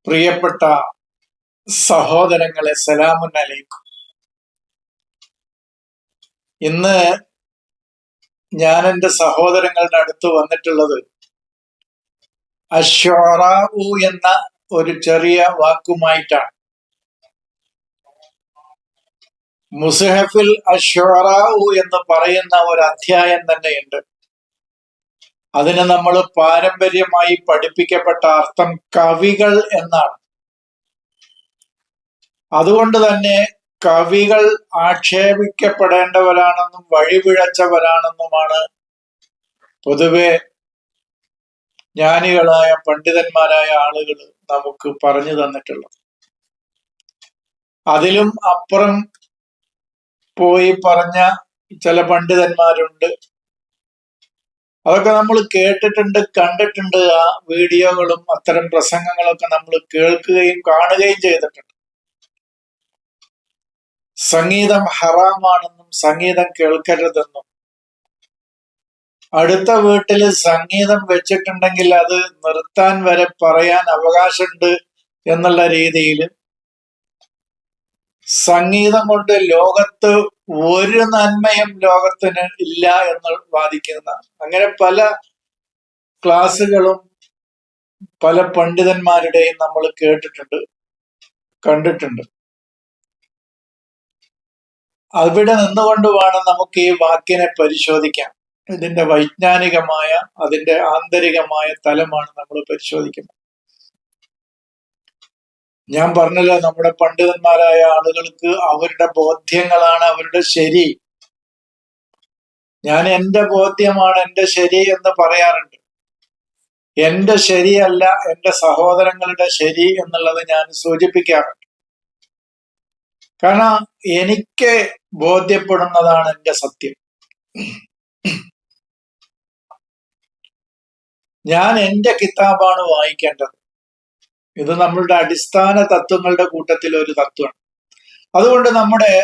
പ്രിയപ്പെട്ട സഹോദരങ്ങളെ, സലാമുൻ അലൈക്കും. ഇന്ന് ഞാൻ എൻ്റെ സഹോദരങ്ങളുടെ അടുത്ത് വന്നിട്ടുള്ളത് അശ്ശുഅറാഉ എന്ന ഒരു ചെറിയ വാക്കുമായിട്ടാണ്. മുസ്ഹഫിൽ അശ്ശുഅറാഉ എന്ന് പറയുന്ന ഒരു അധ്യായം തന്നെയുണ്ട്. അതിന് നമ്മൾ പാരമ്പര്യമായി പഠിപ്പിക്കപ്പെട്ട അർത്ഥം കവികൾ എന്നാണ്. അതുകൊണ്ട് തന്നെ കവികൾ ആക്ഷേപിക്കപ്പെടേണ്ടവരാണെന്നും വഴിപിഴച്ചവരാണെന്നുമാണ് പൊതുവെ ജ്ഞാനികളായ പണ്ഡിതന്മാരായ ആളുകൾ നമുക്ക് പറഞ്ഞു തന്നിട്ടുള്ളത്. അതിലും അപ്പുറം പോയി പറഞ്ഞ ചില പണ്ഡിതന്മാരുണ്ട്. അതൊക്കെ നമ്മൾ കേട്ടിട്ടുണ്ട്, കണ്ടിട്ടുണ്ട്. ആ വീഡിയോകളും അത്തരം പ്രസംഗങ്ങളൊക്കെ നമ്മൾ കേൾക്കുകയും കാണുകയും ചെയ്തിട്ടുണ്ട്. സംഗീതം ഹറാമാണെന്നും സംഗീതം കേൾക്കരുതെന്നും, അടുത്ത വീട്ടിൽ സംഗീതം വെച്ചിട്ടുണ്ടെങ്കിൽ അത് നിർത്താൻ വരെ പറയാൻ അവകാശമുണ്ട് എന്നുള്ള രീതിയിൽ, സംഗീതം കൊണ്ട് ലോകത്ത് ഒരു നന്മയും ലോകത്തിന് ഇല്ല എന്ന് വാദിക്കുന്ന അങ്ങനെ പല ക്ലാസ്സുകളും പല പണ്ഡിതന്മാരുടെയും നമ്മൾ കേട്ടിട്ടുണ്ട്, കണ്ടിട്ടുണ്ട്. അവിടെ നിന്നുകൊണ്ട് വേണം നമുക്ക് ഈ വാക്കിനെ പരിശോധിക്കാൻ. ഇതിന്റെ വൈജ്ഞാനികമായ, അതിന്റെ ആന്തരികമായ തലമാണ് നമ്മൾ പരിശോധിക്കുന്നത്. ഞാൻ പറഞ്ഞല്ലോ, നമ്മുടെ പണ്ഡിതന്മാരായ ആളുകൾക്ക് അവരുടെ ബോധ്യങ്ങളാണ് അവരുടെ ശരി. ഞാൻ എൻ്റെ ബോധ്യമാണ് എൻ്റെ ശരി എന്ന് പറയാറുണ്ട്. എൻ്റെ ശരിയല്ല എൻ്റെ സഹോദരങ്ങളുടെ ശരി എന്നുള്ളത് ഞാൻ സൂചിപ്പിക്കാറുണ്ട്. കാരണം എനിക്ക് ബോധ്യപ്പെടുന്നതാണ് എൻ്റെ സത്യം. ഞാൻ എൻ്റെ കിതാബാണ് വായിക്കേണ്ടത്. ഇത് നമ്മളുടെ അടിസ്ഥാന തത്വങ്ങളുടെ കൂട്ടത്തിൽ ഒരു തത്വമാണ്.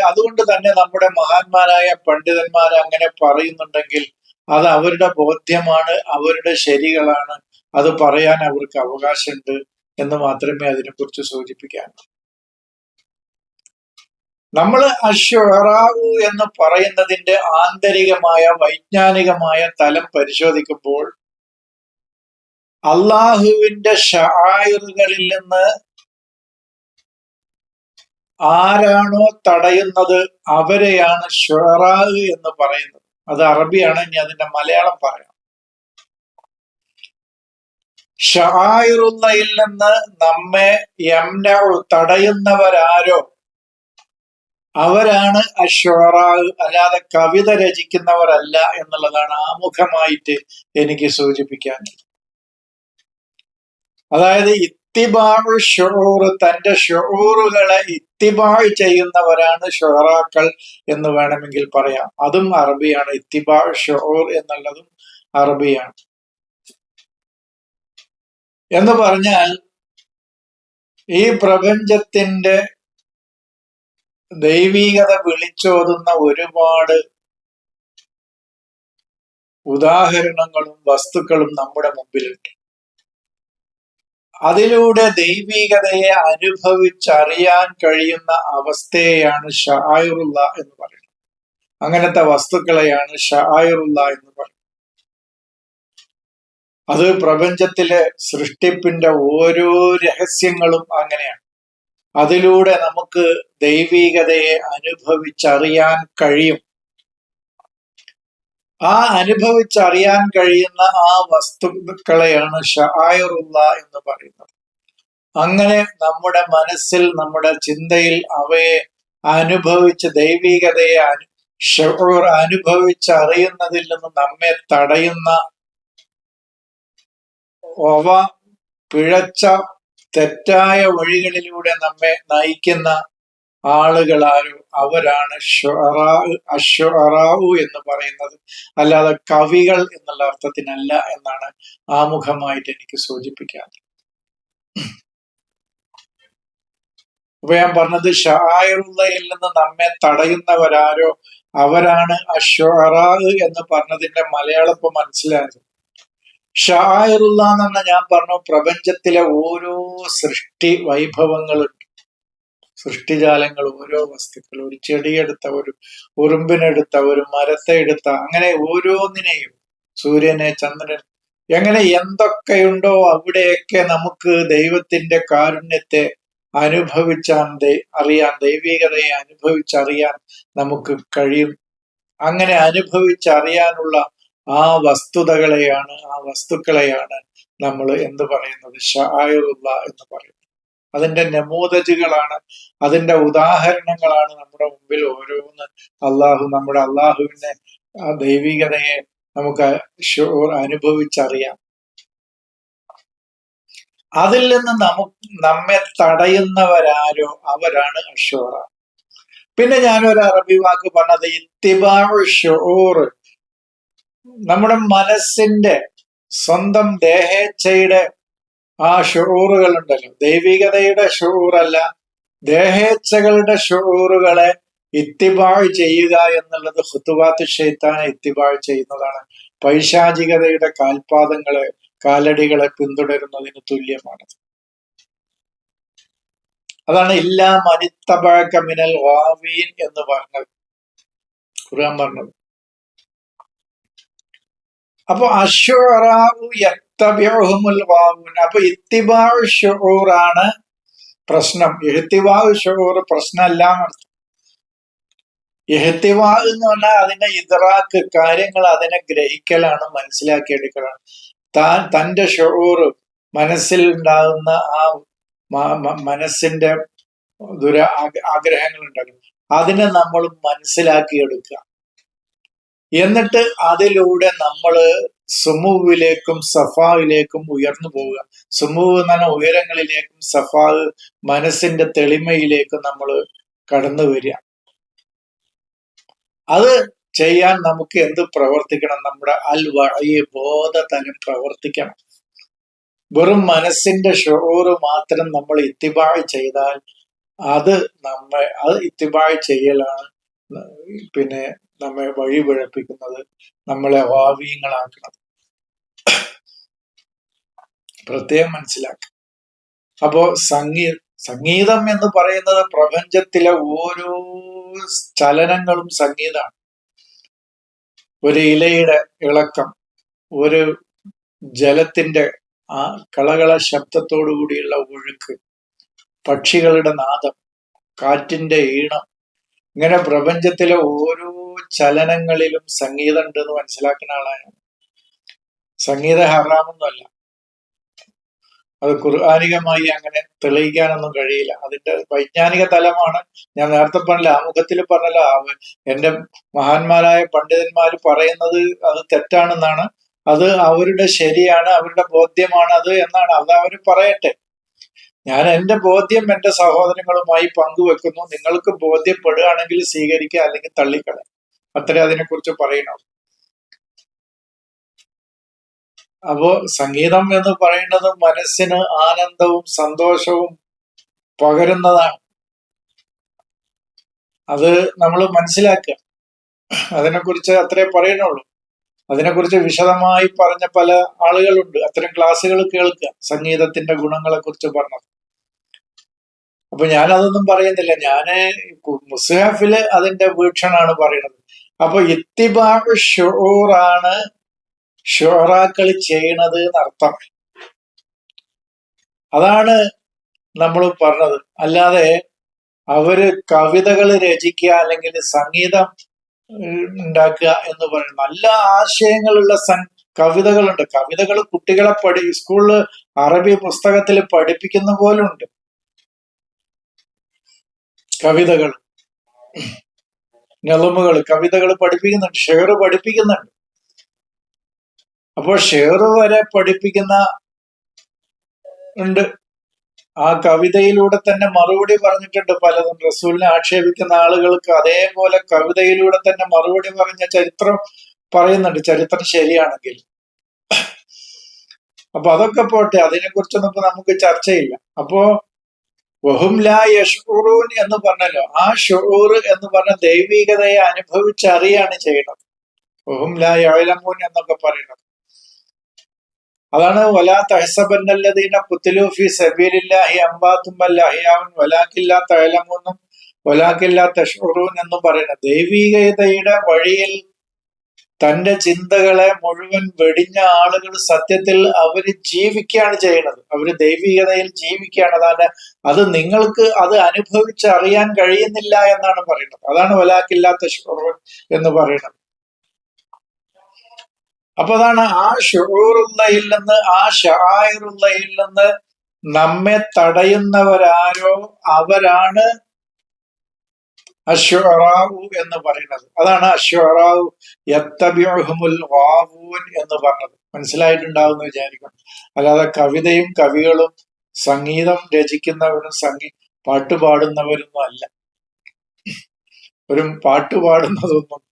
അതുകൊണ്ട് തന്നെ നമ്മുടെ മഹാന്മാരായ പണ്ഡിതന്മാർ അങ്ങനെ പറയുന്നുണ്ടെങ്കിൽ അത് അവരുടെ ബോധ്യമാണ്, അവരുടെ ശരികളാണ്, അത് പറയാൻ അവർക്ക് അവകാശമുണ്ട് എന്ന് മാത്രമേ അതിനെക്കുറിച്ച് സൂചിപ്പിക്കാനുള്ളൂ. നമ്മൾ അശ്ശുഅറാഉ എന്ന് പറയുന്നതിന്റെ ആന്തരികമായ വൈജ്ഞാനികമായ തലം പരിശോധിക്കുമ്പോൾ, അള്ളാഹുവിന്റെ ശആയിറുകളിൽ നിന്ന് ആരാണോ തടയുന്നത് അവരെയാണ് ശുഅറാ എന്ന് പറയുന്നത്. അത് അറബിയാണ്, ഇനി അതിന്റെ മലയാളം പറയാം. ശആയിറുള്ളയിൽ നിന്ന് നമ്മെ തടയുന്നവരാരോ അവരാണ് അശ്ശുഅറാ, അല്ലാതെ കവിത രചിക്കുന്നവരല്ല എന്നുള്ളതാണ് ആമുഖമായിട്ട് എനിക്ക് സൂചിപ്പിക്കാൻ. അതായത് ഇത്തിബാഉ ശുഊർ, തന്റെ ശുഊറുകളെ ഇത്തിബാഉ ചെയ്യുന്നവരാണ് ശുഅറാക്കൾ എന്ന് വേണമെങ്കിൽ പറയാം. അതും അറബിയാണ്. ഇത്തിബാഉ ശുഊർ എന്നുള്ളതും അറബിയാണ്. എന്ന് പറഞ്ഞാൽ ഈ പ്രപഞ്ചത്തിന്റെ ദൈവീകത വിളിച്ചോതുന്ന ഒരുപാട് ഉദാഹരണങ്ങളും വസ്തുക്കളും നമ്മുടെ മുമ്പിലുണ്ട്. അതിലൂടെ ദൈവീകതയെ അനുഭവിച്ചറിയാൻ കഴിയുന്ന അവസ്ഥയെയാണ് ശആയിറുള്ള എന്ന് പറയുന്നത്. അങ്ങനത്തെ വസ്തുക്കളെയാണ് ശആയിറുള്ള എന്ന് പറയുന്നത്. അത് പ്രപഞ്ചത്തിലെ സൃഷ്ടിപ്പിന്റെ ഓരോ രഹസ്യങ്ങളും അങ്ങനെയാണ്. അതിലൂടെ നമുക്ക് ദൈവീകതയെ അനുഭവിച്ചറിയാൻ കഴിയും. ആ അനുഭവിച്ചറിയാൻ കഴിയുന്ന ആ വസ്തുക്കളെയാണ് ശആയിറുള്ള എന്ന് പറയുന്നത്. അങ്ങനെ നമ്മുടെ മനസ്സിൽ, നമ്മുടെ ചിന്തയിൽ അവയെ അനുഭവിച്ച് ദൈവീകതയെ അനുഭവിച്ചറിയുന്നതിൽ നിന്ന് നമ്മെ തടയുന്ന, അവ പിഴച്ച തെറ്റായ വഴികളിലൂടെ നമ്മെ നയിക്കുന്ന ആളുകളാരും അവരാണ് അശ്ശുഅറാഉ എന്ന് പറയുന്നത്. അല്ലാതെ കവികൾ എന്നുള്ള അർത്ഥത്തിനല്ല എന്നാണ് ആമുഖമായിട്ട് എനിക്ക് സൂചിപ്പിക്കാൻ. അപ്പൊ ഞാൻ പറഞ്ഞത്, ശആയിറുള്ളയിൽ നിന്ന് നമ്മെ തടയുന്നവരാരോ അവരാണ് അശ്ശുഅറാ എന്ന് പറഞ്ഞതിന്റെ മലയാളം ഇപ്പൊ മനസ്സിലായത്. ഷായറുള്ള എന്ന് ഞാൻ പറഞ്ഞു, പ്രപഞ്ചത്തിലെ ഓരോ സൃഷ്ടി വൈഭവങ്ങളും, സൃഷ്ടിജാലങ്ങൾ, ഓരോ വസ്തുക്കൾ, ഒരു ചെടിയെടുത്ത, ഒരു ഉറുമ്പിനെടുത്ത, ഒരു മരത്തെ എടുത്ത, അങ്ങനെ ഓരോന്നിനെയും, സൂര്യനെ, ചന്ദ്രൻ, എങ്ങനെ എന്തൊക്കെയുണ്ടോ അവിടെയൊക്കെ നമുക്ക് ദൈവത്തിന്റെ കാരുണ്യത്തെ അറിയാൻ, ദൈവികതയെ അനുഭവിച്ചറിയാൻ നമുക്ക് കഴിയും. അങ്ങനെ അനുഭവിച്ചറിയാനുള്ള ആ വസ്തുക്കളെയാണ് നമ്മൾ എന്ത് പറയുന്നത്, ഷായറുള്ള എന്ന് പറയുന്നത്. അതിന്റെ നമൂദജുകളാണ്, അതിന്റെ ഉദാഹരണങ്ങളാണ് നമ്മുടെ മുമ്പിൽ ഓരോന്ന്. നമ്മുടെ അള്ളാഹുവിന്റെ ആ ദൈവികതയെ നമുക്ക് അനുഭവിച്ചറിയാം. അതിൽ നിന്ന് നമ്മെ തടയുന്നവരാരോ അവരാണ് അഷൂറ. പിന്നെ ഞാനൊരു അറബി വാക്ക് പറഞ്ഞത് ഇത്തിബാഉ ഷുഊർ. നമ്മുടെ മനസ്സിന്റെ സ്വന്തം ദേഹേച്ഛയുടെ ആ ഷുഊറുകൾ ഉണ്ടല്ലോ, ദൈവികതയുടെ ഷുഊറല്ല, ദേഹേച്ഛകളുടെ ഷുഊറുകളെ ഇത്തിബാഴ് ചെയ്യുക എന്നുള്ളത് ഖുതുവാത്ത് ശൈത്താനെ ഇത്തിബാഴ് ചെയ്യുന്നതാണ്. പൈശാചികതയുടെ കാലടികളെ പിന്തുടരുന്നതിന് തുല്യമാണ്. അതാണ് ഇല്ലാ മനിത്തബഅക മിനൽ ഗാവീൻ എന്ന് പറഞ്ഞത്, ഖുർആൻ പറഞ്ഞത്. അപ്പൊ അശ്ശുഅറാഉ യത്തബിഉഹുമുൽ ഗാവൂൻ. അപ്പൊ ഇത്തിബാഉ ശുഊറാണ് പ്രശ്നം, ഇഹ്തിബാഉ ശുഊർ പ്രശ്നമല്ല എന്നർത്ഥം. ഇഹ്തിബാ എന്ന് പറഞ്ഞാൽ അതിന്റെ ഇദ്റാക്ക്, കാര്യങ്ങൾ അതിനെ ഗ്രഹിക്കലാണ്, മനസ്സിലാക്കിയെടുക്കലാണ്. തന്റെ ശുഊർ, മനസ്സിൽ ഉണ്ടാകുന്ന ആ മനസ്സിന്റെ ആഗ്രഹങ്ങൾ ഉണ്ടല്ലോ, അതിനെ നമ്മൾ മനസ്സിലാക്കിയെടുക്കുക. എന്നിട്ട് അതിലൂടെ നമ്മള് സുമുവിലേക്കും സഫാവിലേക്കും ഉയർന്നു പോവുക. സുമുവ് എന്ന് പറഞ്ഞ ഉയരങ്ങളിലേക്കും, സഫാവ് മനസ്സിന്റെ തെളിമയിലേക്കും നമ്മൾ കടന്നു വരിക. അത് ചെയ്യാൻ നമുക്ക് എന്ത് പ്രവർത്തിക്കണം? നമ്മുടെ ബോധതലം പ്രവർത്തിക്കണം. വെറും മനസ്സിന്റെ ഷുഊർ മാത്രം നമ്മൾ ഇത്തിബാഴ് ചെയ്താൽ അത് ഇത്തിബാഴ് ചെയ്യലാണ് പിന്നെ നമ്മെ വഴി പിഴപ്പിക്കുന്നത്, നമ്മളെ വാവീങ്ങളാക്കുന്നത്. പ്രത്യേകം മനസ്സിലാക്കുക. അപ്പോ സംഗീതം എന്ന് പറയുന്നത് പ്രപഞ്ചത്തിലെ ഓരോ ചലനങ്ങളും സംഗീതമാണ്. ഒരു ഇലയുടെ ഇളക്കം, ഒരു ജലത്തിന്റെ ആ കളകള ശബ്ദത്തോടു കൂടിയുള്ള ഒഴുക്ക്, പക്ഷികളുടെ നാദം, കാറ്റിന്റെ ഈണം, ഇങ്ങനെ പ്രപഞ്ചത്തിലെ ഓരോ ചലനങ്ങളിലും സംഗീതം ഉണ്ടെന്ന് മനസ്സിലാക്കുന്ന ആളാണ്. സംഗീതം ഹറാമൊന്നുമല്ല, അത് ഖുർആനികമായി അങ്ങനെ തെളിയിക്കാനൊന്നും കഴിയില്ല. അതിന്റെ വൈജ്ഞാനിക തലമാണ്. ഞാൻ നേരത്തെ പറഞ്ഞില്ല, ആമുഖത്തിൽ പറഞ്ഞല്ലോ, എന്റെ മഹാന്മാരായ പണ്ഡിതന്മാര് പറയുന്നത് അത് തെറ്റാണെന്നാണ്, അത് അവരുടെ ശരിയാണ്, അവരുടെ ബോധ്യമാണ് അത് എന്നാണ്. അത് അവർ പറയട്ടെ. ഞാൻ എന്റെ ബോധ്യം എന്റെ സഹോദരങ്ങളുമായി പങ്കുവെക്കുന്നു. നിങ്ങൾക്ക് ബോധ്യപ്പെടുകയാണെങ്കിൽ സ്വീകരിക്കുക, അല്ലെങ്കിൽ തള്ളിക്കളയാം. അത്രേ അതിനെക്കുറിച്ച് പറയണോ. അപ്പോ സംഗീതം എന്ന് പറയുന്നത് മനസ്സിന് ആനന്ദവും സന്തോഷവും പകരുന്നതാണ്. അത് നമ്മൾ മനസ്സിലാക്കുക. അതിനെക്കുറിച്ച് അത്രേ പറയുന്നുള്ളൂ. അതിനെക്കുറിച്ച് വിശദമായി പറഞ്ഞ പല ആളുകളുണ്ട്. അത്തരം ക്ലാസ്സുകൾ കേൾക്കുക, സംഗീതത്തിന്റെ ഗുണങ്ങളെ കുറിച്ച് പറഞ്ഞത്. അപ്പൊ ഞാനതൊന്നും പറയുന്നില്ല. ഞാന് മുസ്ഹഫില് അതിന്റെ വീക്ഷണാണ് പറയുന്നത്. അപ്പൊ ഇത്തിബാഉ ശുഊറാണ് ഷുറാക്കൾ ചെയ്യണത് എന്നർത്ഥം. അതാണ് നമ്മൾ പറഞ്ഞത്. അല്ലാതെ അവര് കവിതകൾ രചിക്കുക അല്ലെങ്കിൽ സംഗീതം ഉണ്ടാക്കുക എന്ന് പറയുന്നത്, നല്ല ആശയങ്ങളുള്ള കവിതകളുണ്ട്. കവിതകൾ കുട്ടികളെ സ്കൂളില് അറബി പുസ്തകത്തിൽ പഠിപ്പിക്കുന്ന പോലുണ്ട്. കവിതകൾ, നെളുമുകൾ, കവിതകൾ പഠിപ്പിക്കുന്നുണ്ട്, ഷെയർ പഠിപ്പിക്കുന്നുണ്ട്. അപ്പോൾ ഷെയർ വരെ പഠിപ്പിക്കുന്ന ഉണ്ട്. ആ കവിതയിലൂടെ തന്നെ മറുപടി പറഞ്ഞിട്ടുണ്ട് പലതും. റസൂലിനെ ആക്ഷേപിക്കുന്ന ആളുകൾക്ക് അതേപോലെ കവിതയിലൂടെ തന്നെ മറുപടി പറഞ്ഞ ചരിത്രം പറയുന്നുണ്ട്, ചരിത്രം ശരിയാണെങ്കിൽ. അപ്പൊ അതൊക്കെ പോട്ടെ, അതിനെക്കുറിച്ചൊന്നും ഇപ്പൊ നമുക്ക് ചർച്ചയില്ല. അപ്പോ വഹും ലാ യഷ്ഉറൂൻ എന്ന് പറഞ്ഞല്ലോ, ആ ഷുഊർ എന്ന് പറഞ്ഞ ദൈവികതയെ അനുഭവിച്ചറിയാണ് ചെയ്യുന്നത്. വഹും ലാ യഅലമൂൻ എന്നൊക്കെ പറയുന്നത്. അതാണ് വലാ തഹ്സബന്നല്ലദീന ഖുതിലൂ ഫീ സബീലില്ലാഹി അംവാതും ബൽ അഹ്യാഉൻ വലാകില്ലാ തഅലമൂനും വലാകില്ലാ തശ്ഉറൂൻ എന്ന് പറയുന്നത്. ദൈവികതയുടെ വഴിയിൽ തന്റെ ചിന്തകളെ മുഴുവൻ വെടിഞ്ഞ ആളുകൾ സത്യത്തിൽ അവര് ജീവിക്കുകയാണ് ചെയ്യുന്നത്. അവര് ദൈവികതയിൽ ജീവിക്കുകയാണ്. അതാണ് അത് നിങ്ങൾക്ക് അത് അനുഭവിച്ചറിയാൻ കഴിയുന്നില്ല എന്നാണ് പറയുന്നത്. അതാണ് വലാക്കില്ലാത്ത ഷുറൂൻ എന്ന് പറയുന്നത്. അപ്പൊ അതാണ് ആ ഷുറൂറുള്ളയിൽ നിന്ന്, ആ ഷആയിറുള്ളയിൽ നിന്ന് നമ്മെ തടയുന്നവരാരോ അവരാണ് അശ്വറാവു എന്ന് പറയുന്നത്. അതാണ് അശ്വറാവു യത്തബിഉഹുമുൽ ഗാവൂൻ എന്ന് പറഞ്ഞത്. മനസ്സിലായിട്ടുണ്ടാവും എന്ന് വിചാരിക്കണം. അല്ലാതെ കവിതയും കവികളും സംഗീതം രചിക്കുന്നവരും പാട്ട് പാടുന്നവരൊന്നും അല്ല. ഒരു പാട്ട് പാടുന്നതൊന്നും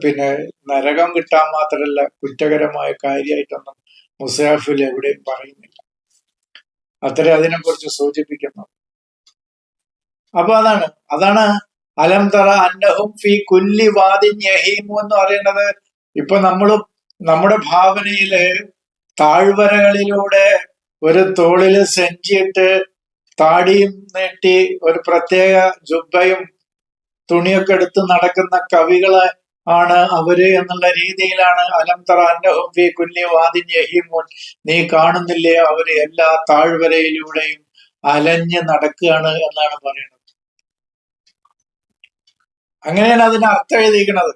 പിന്നെ നരകം കിട്ടാൻ മാത്രമല്ല കുറ്റകരമായ കാര്യമായിട്ടൊന്നും മുസാഫിൽ എവിടെയും പറയുന്നില്ല. അത്ര അതിനെക്കുറിച്ച് സൂചിപ്പിക്കുന്നു. അപ്പൊ അതാണ് അലം തറ അന്നഹും ഫി കുല്ലി വാദിൻ യഹീമു എന്ന് പറയുന്നത്. ഇപ്പൊ നമ്മുടെ ഭാവനയില് താഴ്വരകളിലൂടെ ഒരു തോളില് സെഞ്ചിയിട്ട് താടിയും നീട്ടി ഒരു പ്രത്യേക ജുബ്ബയും തുണിയൊക്കെ എടുത്ത് നടക്കുന്ന കവികളെ ആണ് അവര് എന്നുള്ള രീതിയിലാണ് അലം തറ അന്നഹും ഫി കുല്ലി വാദിൻ യഹീമൂൻ, നീ കാണുന്നില്ലേ അവര് എല്ലാ താഴ്വരയിലൂടെയും അലഞ്ഞ് നടക്കുകയാണ് എന്നാണ് പറയുന്നത്. അങ്ങനെയാണ് അതിന് അർത്ഥം എഴുതിയിരിക്കുന്നത്.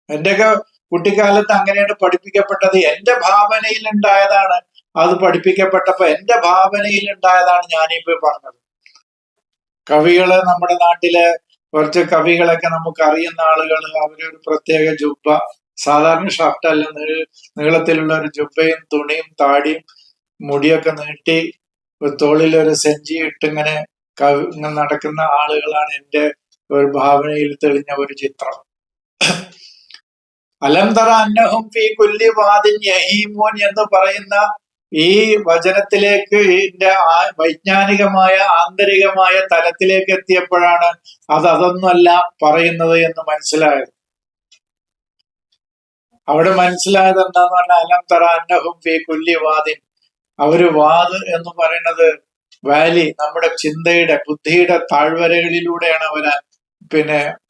എന്റെയൊക്കെ കുട്ടിക്കാലത്ത് അങ്ങനെയാണ് പഠിപ്പിക്കപ്പെട്ടത്. എന്റെ ഭാവനയിൽ ഉണ്ടായതാണ് അത്. പഠിപ്പിക്കപ്പെട്ടപ്പോ എന്റെ ഭാവനയിൽ ഉണ്ടായതാണ് ഞാനിപ്പോ പറഞ്ഞത്. കവികള് നമ്മുടെ നാട്ടിലെ കുറച്ച് കവികളൊക്കെ നമുക്ക് അറിയുന്ന ആളുകൾ, അവരൊരു പ്രത്യേക ജുബ്ബ, സാധാരണ ഷർട്ടല്ല, നീളത്തിലുള്ള ഒരു ജുബ്ബയും തുണിയും താടിയും മുടിയൊക്കെ നീട്ടി തോളിലൊരു സെഞ്ചി ഇട്ടിങ്ങനെ നടക്കുന്ന ആളുകളാണ് എന്റെ ഒരു ഭാവനയിൽ തെളിഞ്ഞ ഒരു ചിത്രം. അലം തറ അന്നഹും ഫീ കുല്ലി വാദിൻ യഹീമൂൻ എന്ന് പറയുന്ന ഈ വചനത്തിലേക്ക് ഇതിന്റെ വൈജ്ഞാനികമായ ആന്തരികമായ തലത്തിലേക്ക് എത്തിയപ്പോഴാണ് അതൊന്നുമല്ല പറയുന്നത് എന്ന് മനസ്സിലായത്. അവിടെ മനസ്സിലായത് എന്താന്ന് പറഞ്ഞാൽ അലം തറ അന്നഹും ഫീ കുല്ലി വാദിൻ, അവര് വാദ് എന്ന് പറയുന്നത് വാലി, നമ്മുടെ ചിന്തയുടെ ബുദ്ധിയുടെ താഴ്വരകളിലൂടെയാണ് അവര്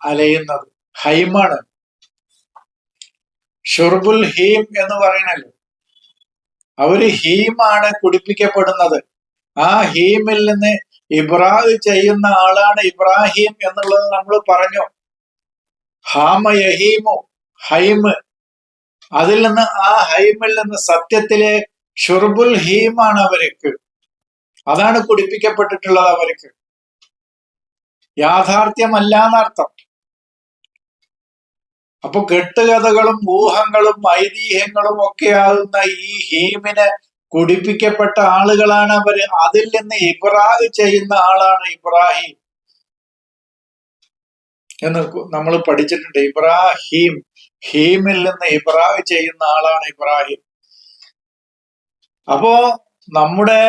അലയുന്നത്. ഹൈമാണ്. ഷുർബുൽ ഹീം എന്ന് പറയണല്ലോ. അവര് ഹീമാണ് കുടിപ്പിക്കപ്പെടുന്നത്. ആ ഹീമിൽ നിന്ന് ഇബ്രാഹ് ചെയ്യുന്ന ആളാണ് ഇബ്രാഹിം എന്നുള്ളത് നമ്മൾ പറഞ്ഞു. ഹാമ യഹീമു, ഹൈമ്. അതിൽ നിന്ന് ആ ഹൈമിൽ നിന്ന് സത്യത്തിലെ ഷുർബുൽ ഹീമാണ് അവർക്ക്. അതാണ് കുടിപ്പിക്കപ്പെട്ടിട്ടുള്ളത് അവർക്ക്. യാഥാർത്ഥ്യമല്ല എന്നർത്ഥം. അപ്പൊ കെട്ടുകഥകളും ഊഹങ്ങളും ഐതിഹ്യങ്ങളും ഒക്കെയാകുന്ന ഈ ഹീമിനെ കുടിപ്പിക്കപ്പെട്ട ആളുകളാണ് അവര്. അതിൽ നിന്ന് ഇബ്രാഹ് ചെയ്യുന്ന ആളാണ് ഇബ്രാഹിം എന്ന് നമ്മൾ പഠിച്ചിട്ടുണ്ട്. ഇബ്രാഹിം, ഹീമിൽ നിന്ന് ഇബ്രാഹ് ചെയ്യുന്ന ആളാണ് ഇബ്രാഹിം. അപ്പോ നമ്മുടെ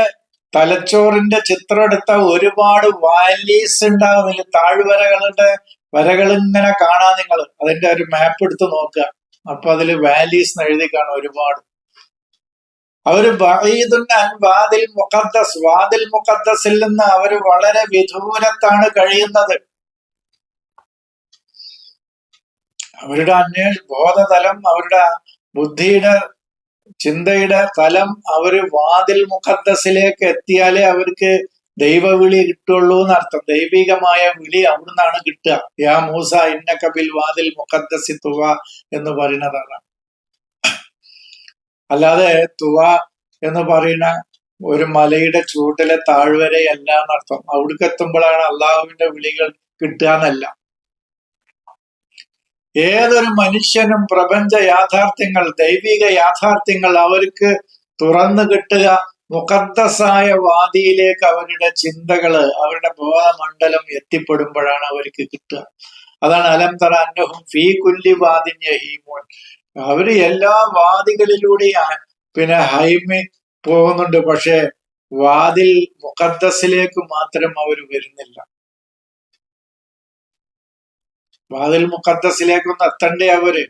തലച്ചോറിന്റെ ചിത്രം എടുത്ത ഒരുപാട് വാലീസ് ഉണ്ടാകുന്നില്ല, താഴ്വരകളുടെ വരകൾ ഇങ്ങനെ കാണാൻ. നിങ്ങൾ അതിന്റെ ഒരു മാപ്പ് എടുത്ത് നോക്കുക. അപ്പൊ അതില് വാലീസ് എഴുതി കാണും ഒരുപാട്. അവര് വാദിൽ മുഖദ്ദസ്, വാദിൽ മുഖദ്ദസിൽ നിന്ന് അവര് വളരെ വിദൂരത്താണ് കഴിയുന്നത്. അവരുടെ ബോധതലം, അവരുടെ ബുദ്ധിയുടെ ചിന്തയുടെ തലം, അവര് വാതിൽ മുഖദ്ദസിലേക്ക് എത്തിയാലേ അവർക്ക് ദൈവവിളി കിട്ടുള്ളൂ എന്നർത്ഥം. ദൈവികമായ വിളി അവിടുന്നാണ് കിട്ടുക. യാ മൂസ ഇന്നക ബിൽ വാതിൽ മുഖദ്ദസി തുവ എന്ന് പറയുന്നതാണ്. അല്ലാതെ തുവ എന്ന് പറയുന്ന ഒരു മലയുടെ ചൂട്ടിലെ താഴ്വരയല്ല എന്നർത്ഥം. അവിടേക്ക് എത്തുമ്പോഴാണ് അള്ളാഹുവിന്റെ വിളികൾ കിട്ടുക എന്നല്ല. ഏതൊരു മനുഷ്യനും പ്രപഞ്ച യാഥാർത്ഥ്യങ്ങൾ, ദൈവിക യാഥാർത്ഥ്യങ്ങൾ അവർക്ക് തുറന്നു കിട്ടുക മുഖദ്ദസായ വാദിയിലേക്ക് അവരുടെ ചിന്തകള്, അവരുടെ ബോധമണ്ഡലം എത്തിപ്പെടുമ്പോഴാണ് അവർക്ക് കിട്ടുക. അതാണ് അലം തറ അന്നഹും ഫീ കുല്ലി വാദിൻ യഹീമൂൻ. അവര് എല്ലാ വാദികളിലൂടെയും ഹൈമി പോകുന്നുണ്ട്. പക്ഷെ വാതിൽ മുഖദ്ദസിലേക്ക് മാത്രം അവർ വരുന്നില്ല. വാതിൽ മുഖദ്ദസിലേക്കൊന്ന് എത്തണ്ടേ അവര്.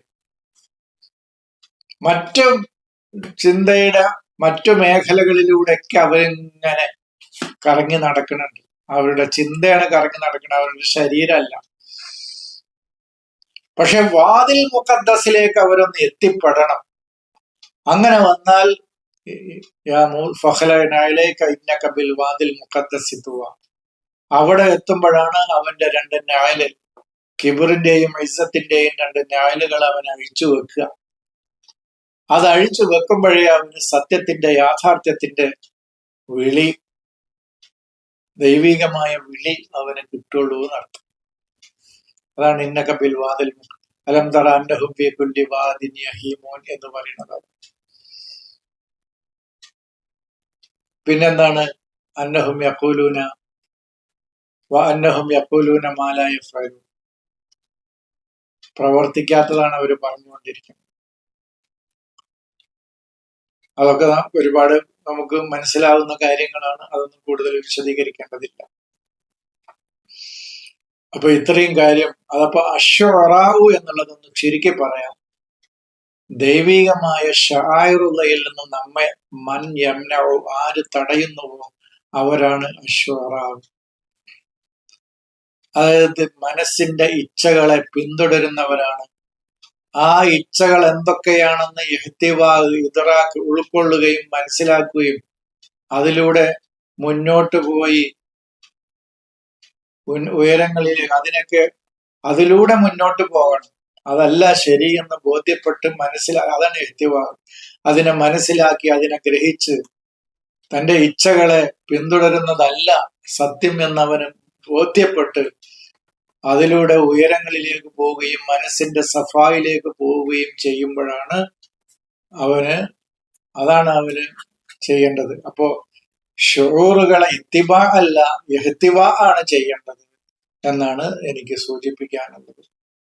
മറ്റു ചിന്തയുടെ മറ്റു മേഖലകളിലൂടെയൊക്കെ അവരിങ്ങനെ കറങ്ങി നടക്കുന്നുണ്ട്. അവരുടെ ചിന്തയാണ് കറങ്ങി നടക്കുന്നത്, അവരുടെ ശരീരമല്ല. പക്ഷെ വാതിൽ മുഖദ്ദസിലേക്ക് അവരൊന്ന് എത്തിപ്പെടണം. അങ്ങനെ വന്നാൽ വാതിൽ മുഖദ്ദസിത്തുക, അവിടെ എത്തുമ്പോഴാണ് അവന്റെ രണ്ട് ഞായല്, കിബറിന്റെയും ഇസ്സത്തിന്റെയും രണ്ട് ഞായലുകൾ അവൻ അഴിച്ചു വെക്കുക. അത് അഴിച്ചു വെക്കുമ്പോഴേ അവന് സത്യത്തിന്റെ, യാഥാർത്ഥ്യത്തിന്റെ വിളി, ദൈവികമായ വിളി അവന് കിട്ടുള്ളൂ എന്നർത്ഥം. അതാണ് ഇന്നക ബിൽ വാതിൽ അലം തറ അന്നഹും ഫീ കുല്ലി വാദിൻ യഹീമൂൻ എന്ന് പറയുന്നത്. പിന്നെന്താണ്? അന്നഹും യഖൂലൂന വഅന്നഹും യഖൂലൂന മാ ലാ യഫ്അലൂൻ, പ്രവർത്തിക്കാത്തതാണ് അവർ പറഞ്ഞുകൊണ്ടിരിക്കുന്നത്. അതൊക്കെ ഒരുപാട് നമുക്ക് മനസ്സിലാവുന്ന കാര്യങ്ങളാണ്, അതൊന്നും കൂടുതൽ വിശദീകരിക്കേണ്ടതില്ല. അപ്പൊ ഇത്രയും കാര്യം. അതപ്പോ അശ്വറാവു എന്നുള്ളതൊന്ന് ചുരുക്കി പറയാം. ദൈവികമായ ഷായിറുള്ളയിൽ നിന്ന് നമ്മെ മൻ യംനഉ, ആര് തടയുന്നുവോ അവരാണ് അശ്വറാവ്. അതായത് മനസ്സിന്റെ ഇച്ഛകളെ പിന്തുടരുന്നവരാണ്. ആ ഇച്ഛകൾ എന്തൊക്കെയാണെന്ന് ഇദ്റാഖ്, ഉൾക്കൊള്ളുകയും മനസ്സിലാക്കുകയും അതിലൂടെ മുന്നോട്ട് പോയി ഉയരങ്ങളിലേക്ക് അതിലൂടെ മുന്നോട്ട് പോകണം. അതല്ല ശരി എന്ന് ബോധ്യപ്പെട്ട് അതാണ് ഇഹ്തിവാഹ്. അതിനെ മനസ്സിലാക്കി, അതിനെ ഗ്രഹിച്ച് തന്റെ ഇച്ഛകളെ പിന്തുടരുന്നതല്ല സത്യം എന്നവന് ബോധ്യപ്പെട്ട് അതിലൂടെ ഉയരങ്ങളിലേക്ക് പോവുകയും മനസ്സിന്റെ സഫായിലേക്ക് പോവുകയും ചെയ്യുമ്പോഴാണ് അതാണ് അവന് ചെയ്യേണ്ടത്. അപ്പോ ഷുഊറുകളെ ഇത്തിബാ അല്ല, ഇഹ്തിവാ ആണ് ചെയ്യേണ്ടത് എന്നാണ് എനിക്ക് സൂചിപ്പിക്കാനുള്ളത്.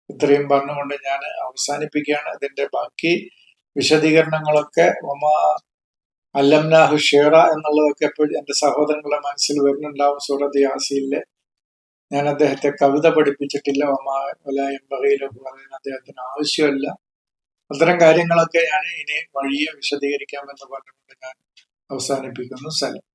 ഇത്രയും പറഞ്ഞുകൊണ്ട് ഞാൻ അവസാനിപ്പിക്കുകയാണ്. ഇതിന്റെ ബാക്കി വിശദീകരണങ്ങളൊക്കെ അല്ലംനാഹു ഷേറ എന്നുള്ളതൊക്കെ എപ്പോഴും എന്റെ സഹോദരങ്ങളുടെ മനസ്സിൽ വരുന്നുണ്ടാവും. സൂറത്ത് യാസീനിലെ ഞാൻ അദ്ദേഹത്തെ കവിത പഠിപ്പിച്ചിട്ടില്ല. അദ്ദേഹത്തിന് ആവശ്യമല്ല. അത്തരം കാര്യങ്ങളൊക്കെ ഞാൻ ഇനി വഴിയെ വിശദീകരിക്കാമെന്ന് പറഞ്ഞുകൊണ്ട് ഞാൻ അവസാനിപ്പിക്കുന്നു. സലാം.